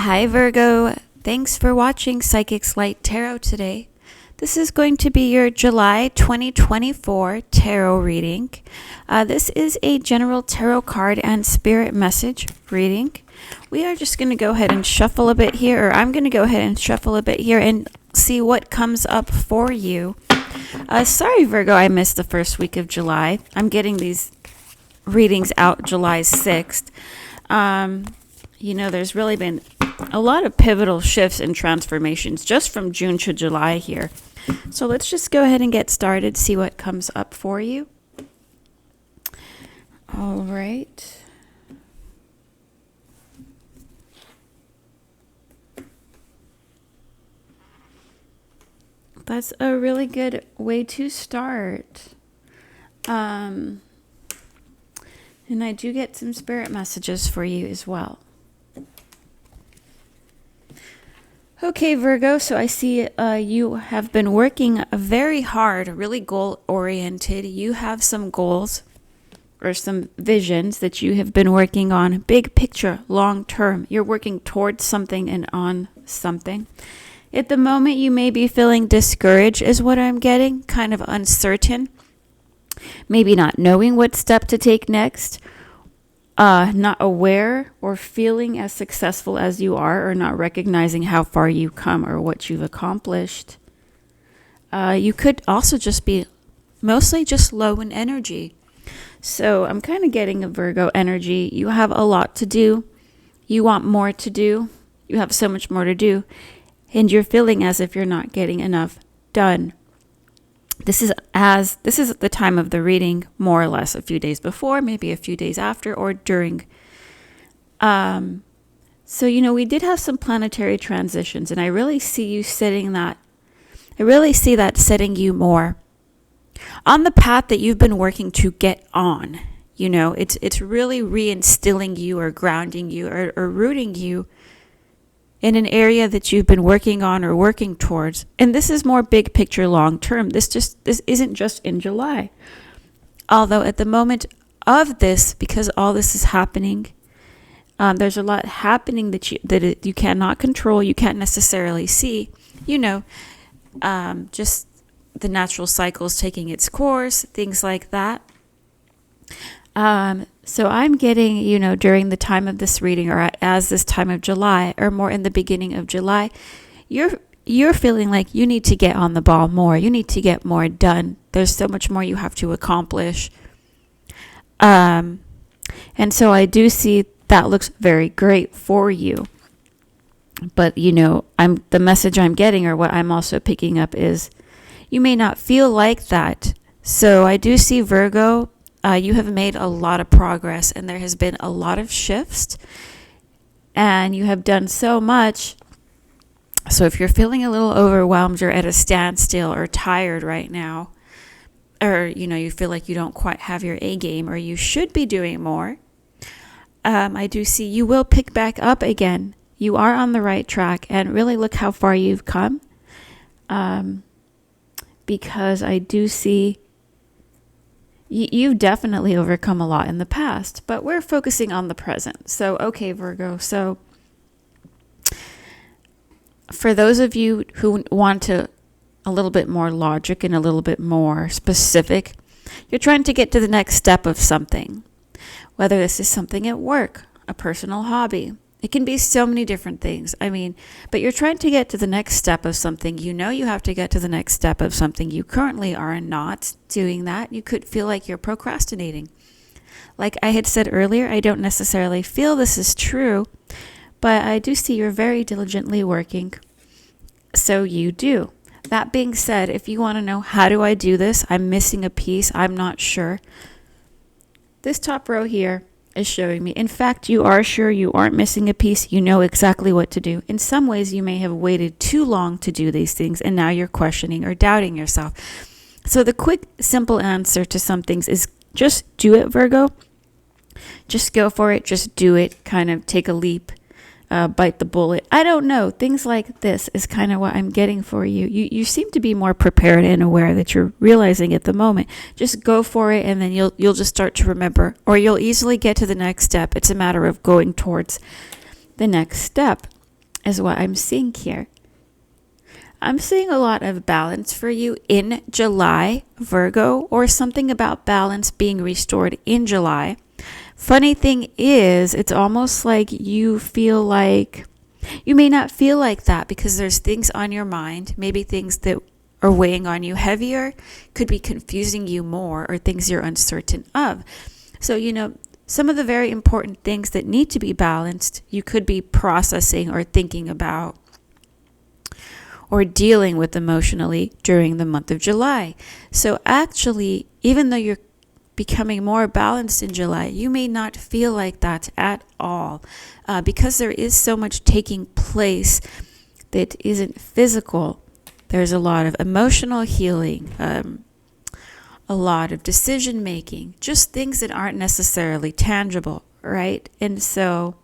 Hi Virgo, thanks for watching Psychic's Light Tarot today. This is going to be your July 2024 tarot reading. This is a general tarot card and spirit message reading. We are just going to go ahead and shuffle a bit here, or I'm going to go ahead and shuffle a bit here and see what comes up for you. Sorry Virgo, I missed the first week of July. I'm getting these readings out July 6th. There's really been a lot of pivotal shifts and transformations just from June to July here. So let's just go ahead and get started, see what comes up for you. All right. That's a really good way to start. And I do get some spirit messages for you as well. Okay, Virgo, so I see you have been working very hard, really goal-oriented. You have some goals or some visions that you have been working on. Big picture, long-term. You're working towards something and on something. At the moment, you may be feeling discouraged is what I'm getting, kind of uncertain. Maybe not knowing what step to take next. Not aware or feeling as successful as you are, or not recognizing how far you come or what you've accomplished. You could also just be mostly just low in energy. So I'm kind of getting a Virgo energy. You have a lot to do. You want more to do. You have so much more to do. And you're feeling as if you're not getting enough done. This is the time of the reading, more or less a few days before, maybe a few days after, or during. We did have some planetary transitions, and I really see you setting that. I really see that setting you more on the path that you've been working to get on. It's really reinstilling you or grounding you or rooting you in an area that you've been working on or working towards. And this is more big picture, long term. This isn't just in July. Although at the moment of this, because all this is happening, there's a lot happening that you cannot control, you can't necessarily see. Just the natural cycles taking its course, things like that. So I'm getting, during the time of this reading, or as this time of July, or more in the beginning of July, you're feeling like you need to get on the ball more. You need to get more done. There's so much more you have to accomplish. And so I do see that looks very great for you. But, the message I'm getting, or what I'm also picking up, is you may not feel like that. So I do see, Virgo, you have made a lot of progress, and there has been a lot of shifts, and you have done so much. So if you're feeling a little overwhelmed or at a standstill or tired right now, or you feel like you don't quite have your A game, or you should be doing more, I do see you will pick back up again. You are on the right track, and really look how far you've come, because I do see you've definitely overcome a lot in the past, but we're focusing on the present. So, okay, Virgo. So for those of you who want a little bit more logic and a little bit more specific, you're trying to get to the next step of something, whether this is something at work, a personal hobby. It can be so many different things. But you're trying to get to the next step of something. You have to get to the next step of something. You currently are not doing that. You could feel like you're procrastinating. Like I had said earlier, I don't necessarily feel this is true, but I do see you're very diligently working. So you do. That being said, if you want to know, how do I do this? I'm missing a piece. I'm not sure. This top row here is showing me. In fact, you are sure you aren't missing a piece. You know exactly what to do. In some ways, you may have waited too long to do these things, and now you're questioning or doubting yourself. So the quick, simple answer to some things is just do it, Virgo. Just go for it. Just do it. Kind of take a leap. Bite the bullet. I don't know. Things like this is kind of what I'm getting for you. You seem to be more prepared and aware that you're realizing at the moment. Just go for it, and then you'll just start to remember, or you'll easily get to the next step. It's a matter of going towards the next step. is what I'm seeing here. I'm seeing a lot of balance for you in July, Virgo, or something about balance being restored in July. Funny thing is, it's almost like you feel like you may not feel like that because there's things on your mind, maybe things that are weighing on you heavier, could be confusing you more, or things you're uncertain of. So, some of the very important things that need to be balanced, you could be processing or thinking about or dealing with emotionally during the month of July. So actually, even though you're becoming more balanced in July, you may not feel like that at all because there is so much taking place that isn't physical. There's a lot of emotional healing, a lot of decision making, just things that aren't necessarily tangible, right? And so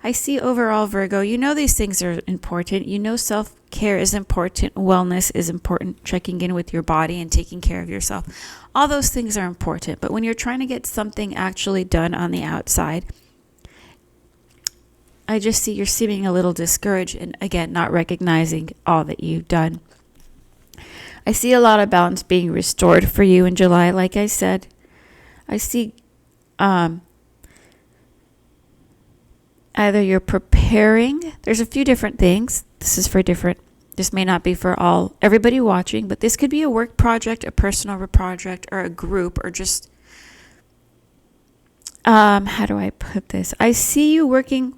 I see overall, Virgo, these things are important. Self-care is important. Wellness is important. Checking in with your body and taking care of yourself. All those things are important. But when you're trying to get something actually done on the outside, I just see you're seeming a little discouraged and, again, not recognizing all that you've done. I see a lot of balance being restored for you in July. Like I said, I see either you're preparing. There's a few different things. This may not be for everybody watching, but this could be a work project, a personal project, or a group, or just, how do I put this? I see you working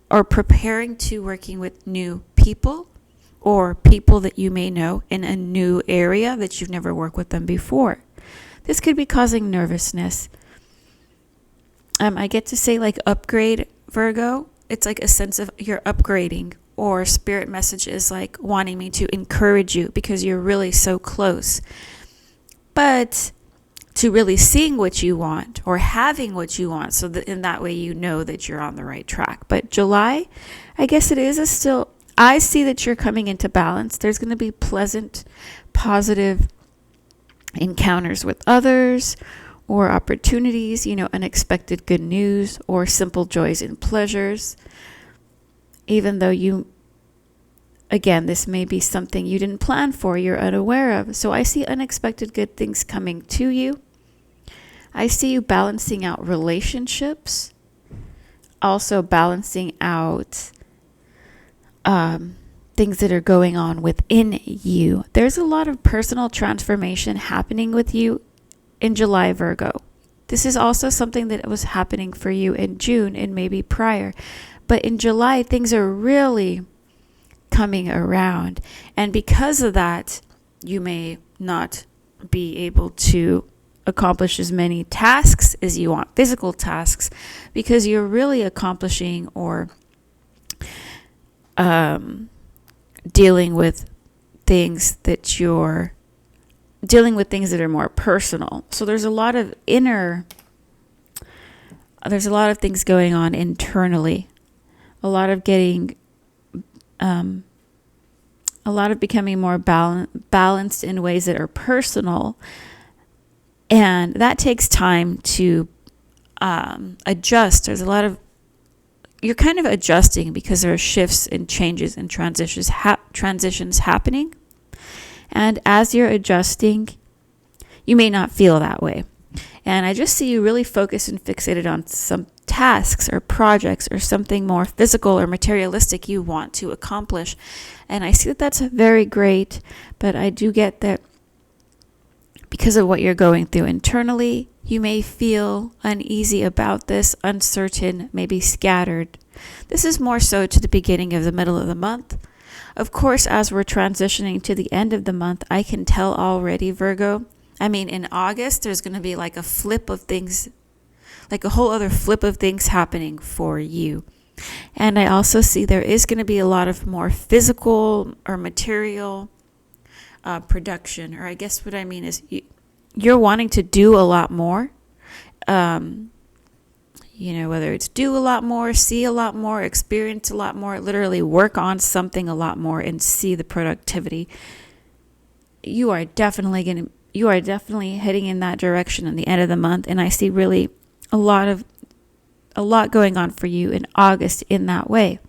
or preparing to working with new people or people that you may know in a new area that you've never worked with them before. This could be causing nervousness. I get to say like upgrade, Virgo. It's like a sense of you're upgrading, or spirit message is like wanting me to encourage you because you're really so close. But to really seeing what you want or having what you want, so that in that way you know that you're on the right track. But July, I guess it is I see that you're coming into balance. There's going to be pleasant, positive encounters with others, or opportunities, unexpected good news, or simple joys and pleasures. Even though this may be something you didn't plan for, you're unaware of. So I see unexpected good things coming to you. I see you balancing out relationships, also balancing out things that are going on within you. There's a lot of personal transformation happening with you in July, Virgo. This is also something that was happening for you in June and maybe prior. But in July, things are really coming around. And because of that, you may not be able to accomplish as many tasks as you want, physical tasks, because you're really accomplishing or dealing with things that are more personal. So there's a lot of things going on internally, a lot of becoming more balanced in ways that are personal, and that takes time to adjust. You're kind of adjusting because there are shifts and changes and transitions happening. And as you're adjusting, you may not feel that way. And I just see you really focused and fixated on some tasks or projects or something more physical or materialistic you want to accomplish. And I see that that's very great, but I do get that because of what you're going through internally, you may feel uneasy about this, uncertain, maybe scattered. This is more so to the beginning of the middle of the month. Of course, as we're transitioning to the end of the month, I can tell already, Virgo. In August, there's going to be like a flip of things, like a whole other flip of things happening for you. And I also see there is going to be a lot of more physical or material production. Or I guess what I mean is you're wanting to do a lot more. Whether it's do a lot more, see a lot more, experience a lot more, literally work on something a lot more and see the productivity. You are definitely heading in that direction in the end of the month. And I see really a lot going on for you in August in that way.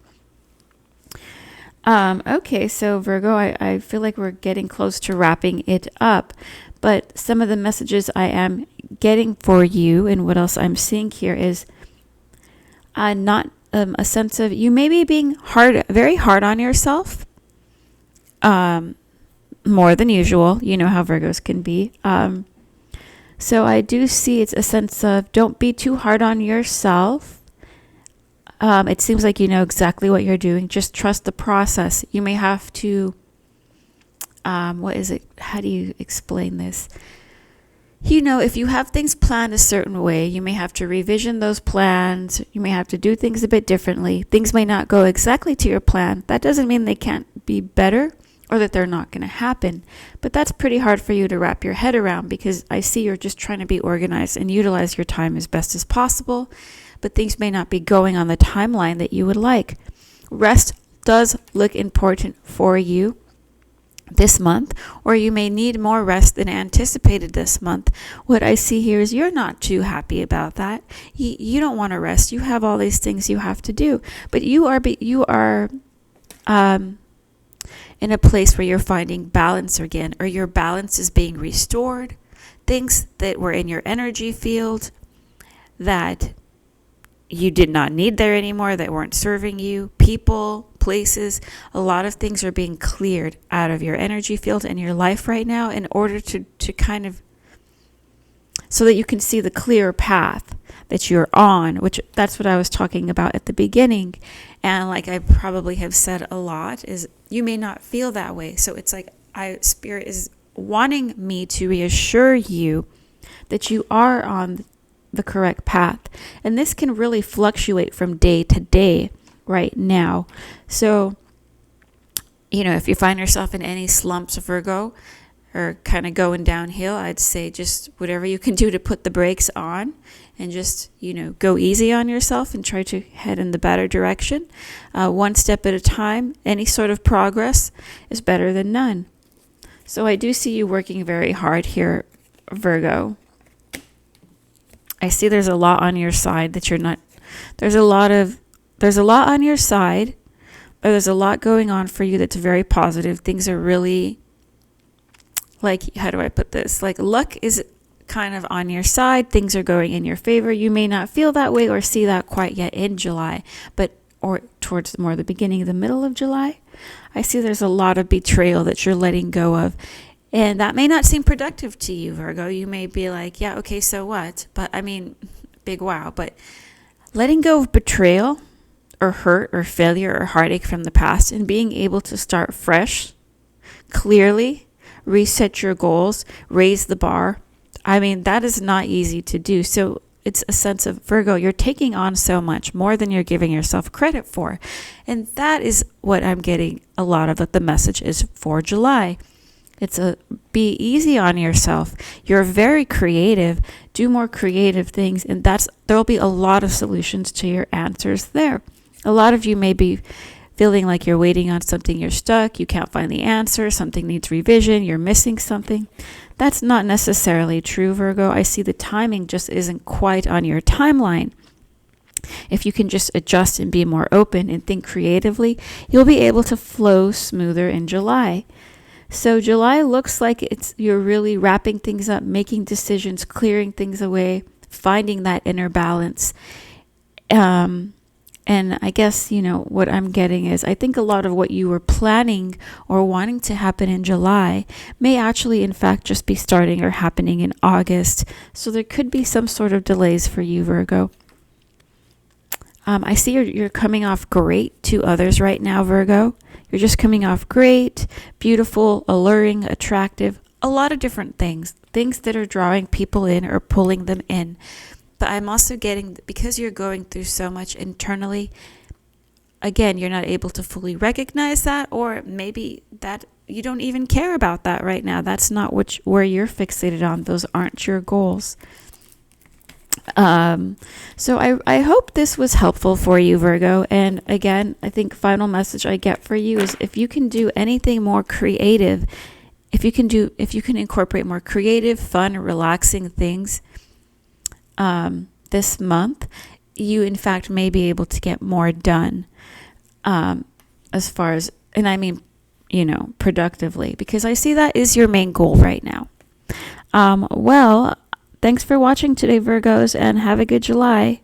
Okay, so Virgo, I feel like we're getting close to wrapping it up, but some of the messages I am getting for you and what else I'm seeing here is not a sense of you may be being very hard on yourself, more than usual. You know how Virgos can be. So I do see it's a sense of don't be too hard on yourself. It seems like you know exactly what you're doing. Just trust the process. You may have to, what is it? How do you explain this? You know, if you have things planned a certain way, you may have to revision those plans. You may have to do things a bit differently. Things may not go exactly to your plan. That doesn't mean they can't be better or that they're not going to happen. But that's pretty hard for you to wrap your head around because I see you're just trying to be organized and utilize your time as best as possible. But things may not be going on the timeline that you would like. Rest does look important for you this month, or you may need more rest than anticipated this month. What I see here is you're not too happy about that. You don't want to rest. You have all these things you have to do, but you are in a place where you're finding balance again, or your balance is being restored. Things that were in your energy field that you did not need there anymore, that weren't serving you, people, places, a lot of things are being cleared out of your energy field and your life right now in order to kind of, so that you can see the clear path that you're on, which that's what I was talking about at the beginning. And like I probably have said a lot, is you may not feel that way. So it's like Spirit is wanting me to reassure you that you are on the correct path. And this can really fluctuate from day to day right now. So, you know, if you find yourself in any slumps, Virgo, or kind of going downhill, I'd say just whatever you can do to put the brakes on and just, you know, go easy on yourself and try to head in the better direction. One step at a time. Any sort of progress is better than none. So I do see you working very hard here, Virgo. I see there's a lot on your side that you're not, there's a lot on your side, or there's a lot going on for you that's very positive. Things are really, like, how do I put this? Like, luck is kind of on your side. Things are going in your favor. You may not feel that way or see that quite yet in July, or towards more the beginning of the middle of July. I see there's a lot of betrayal that you're letting go of. And that may not seem productive to you, Virgo. You may be like, yeah, okay, so what? But I mean, big wow. But letting go of betrayal or hurt or failure or heartache from the past and being able to start fresh, clearly, reset your goals, raise the bar. I mean, that is not easy to do. So it's a sense of, Virgo, you're taking on so much more than you're giving yourself credit for. And that is what I'm getting a lot of the message is for July. It's be easy on yourself. You're very creative. Do more creative things, and there'll be a lot of solutions to your answers there. A lot of you may be feeling like you're waiting on something, you're stuck, you can't find the answer, something needs revision, you're missing something. That's not necessarily true, Virgo. I see the timing just isn't quite on your timeline. If you can just adjust and be more open and think creatively, you'll be able to flow smoother in July. So July looks like you're really wrapping things up, making decisions, clearing things away, finding that inner balance. And I guess, you know, what I'm getting is I think a lot of what you were planning or wanting to happen in July may actually, in fact, just be starting or happening in August. So there could be some sort of delays for you, Virgo. I see you're coming off great to others right now, Virgo. You're just coming off great, beautiful, alluring, attractive, a lot of different things that are drawing people in or pulling them in. But I'm also getting, because you're going through so much internally, again, you're not able to fully recognize that, or maybe that you don't even care about that right now. That's not where you're fixated on. Those aren't your goals. So I hope this was helpful for you, Virgo. And again, I think final message I get for you is if you can do anything more creative, if you can incorporate more creative, fun, relaxing things this month, you in fact may be able to get more done as far as And I mean, productively, because I see that is your main goal right now. Well, thanks for watching today, Virgos, and have a good July.